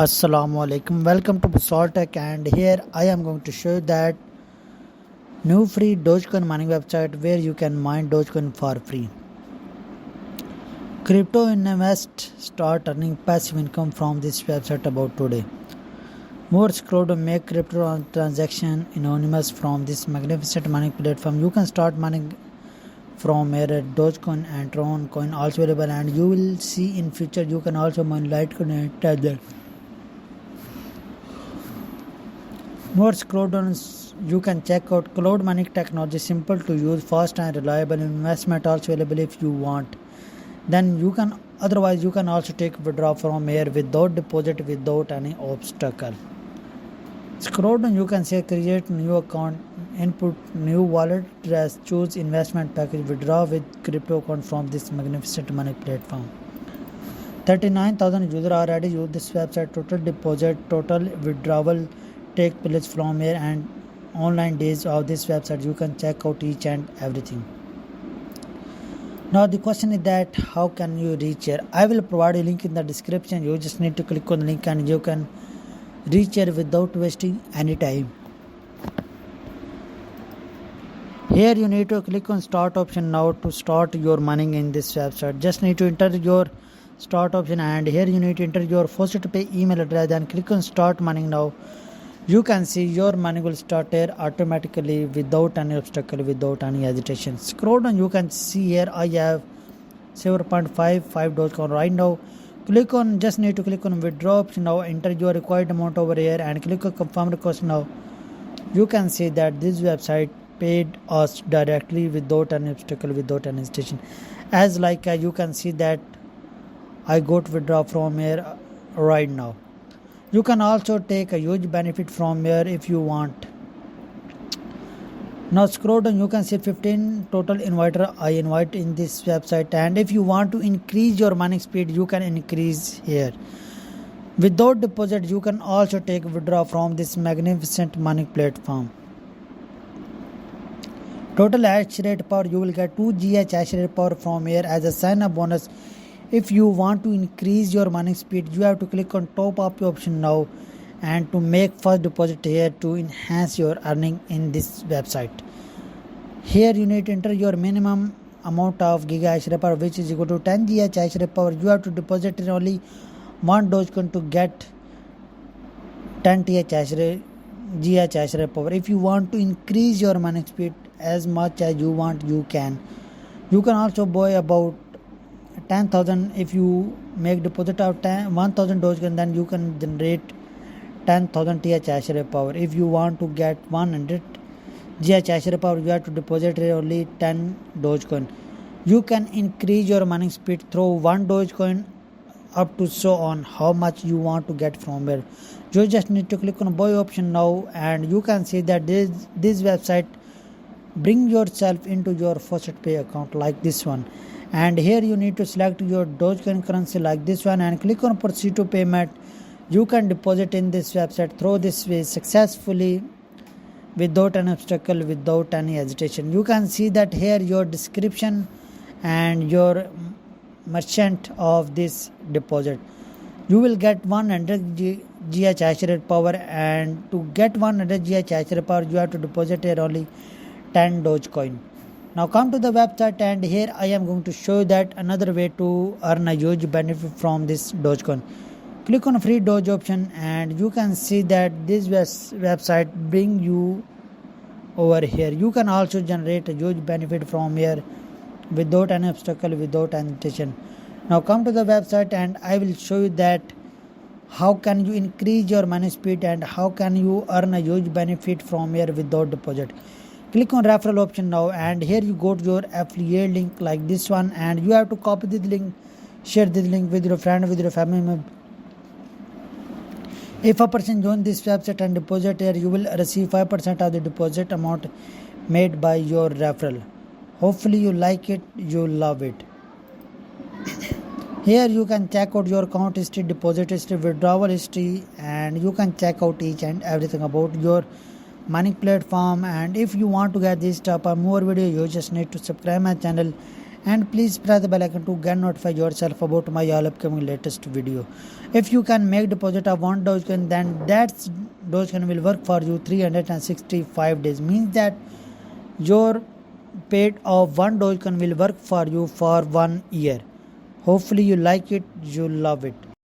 Assalamu alaikum. Welcome to Bosal Tech, and here I am going to show you that new free Dogecoin mining website where you can mine Dogecoin for free. Crypto invest start earning passive income from this website about today. More scroll to make crypto transaction anonymous from this magnificent mining platform. You can start mining from here at Dogecoin and Tron coin also available, and you will see in future you can also mine Litecoin and Tether. More scroll down, you can check out cloud mining technology, simple to use, fast and reliable. Investment also available if you want. Then you can also take withdraw from here without deposit, without any obstacle. Scroll down, you can say create new account, input new wallet address, choose investment package, withdraw with crypto account from this magnificent money platform. 39,000 users already use this website. Total deposit, total withdrawal take place from here, and online days of this website. You can check out each and everything. Now the question is that how can you reach here? I will provide a link in the description. You just need to click on the link and you can reach here without wasting any time. Here you need to click on start option now to start your mining in this website. Just need to enter your start option, and here you need to enter your first to pay email address and click on start mining now. You can see your money will start here automatically without any obstacle, without any hesitation. Scroll down, you can see here I have 0.55 Dogecoin right now. Just need to click on withdraw option now, enter your required amount over here and click on confirm request now. You can see that this website paid us directly without any obstacle, without any hesitation. As you can see that I got withdraw from here right now. You can also take a huge benefit from here if you want. Now scroll down, you can see 15 total inviter I invite in this website, and if you want to increase your mining speed you can increase here. Without deposit you can also take withdraw from this magnificent mining platform. Total hash rate power, you will get 2 GH hash rate power from here as a sign up bonus. If you want to increase your mining speed, you have to click on top up option now and to make first deposit here to enhance your earning in this website. Here you need to enter your minimum amount of giga hash rate power, which is equal to 10 GH hash rate power. You have to deposit in only 1 Dogecoin to get 10 GH hash rate power. If you want to increase your mining speed as much as you want, you can. You can also buy about 10,000. If you make deposit of 1,000 Dogecoin, then you can generate 10,000 TH hash rate power. If you want to get 100 GH hash rate power, you have to deposit only 10 Dogecoin. You can increase your mining speed through 1 Dogecoin up to so on how much you want to get from here. You just need to click on buy option now, and you can see that this website bring yourself into your first pay account like this one. And here you need to select your Dogecoin currency like this one and click on proceed to payment. You can deposit in this website through this way successfully without an obstacle, without any hesitation. You can see that here your description and your merchant of this deposit. You will get 100 GH hash rate power, and to get 100 GH hash rate power you have to deposit here only 10 Dogecoin. Now come to the website, and here I am going to show you that another way to earn a huge benefit from this Dogecoin. Click on free Doge option, and you can see that this website bring you over here. You can also generate a huge benefit from here without any obstacle, without any hesitation. Now come to the website, and I will show you that how can you increase your money speed and how can you earn a huge benefit from here without deposit. Click on referral option now, and here you go to your affiliate link like this one, and you have to copy this link, share this link with your friend, with your family member. If a person join this website and deposit here, you will receive 5% of the deposit amount made by your referral. Hopefully you like it, you love it. Here you can check out your account history, deposit history, withdrawal history, and you can check out each and everything about your mining platform. And if you want to get this type of more video, you just need to subscribe my channel and please press the bell icon to get notify yourself about my all upcoming latest video. If you can make deposit of 1 Dogecoin, then that Dogecoin will work for you 365 days. Means that your paid of 1 Dogecoin will work for you for 1 year. Hopefully you like it, you love it.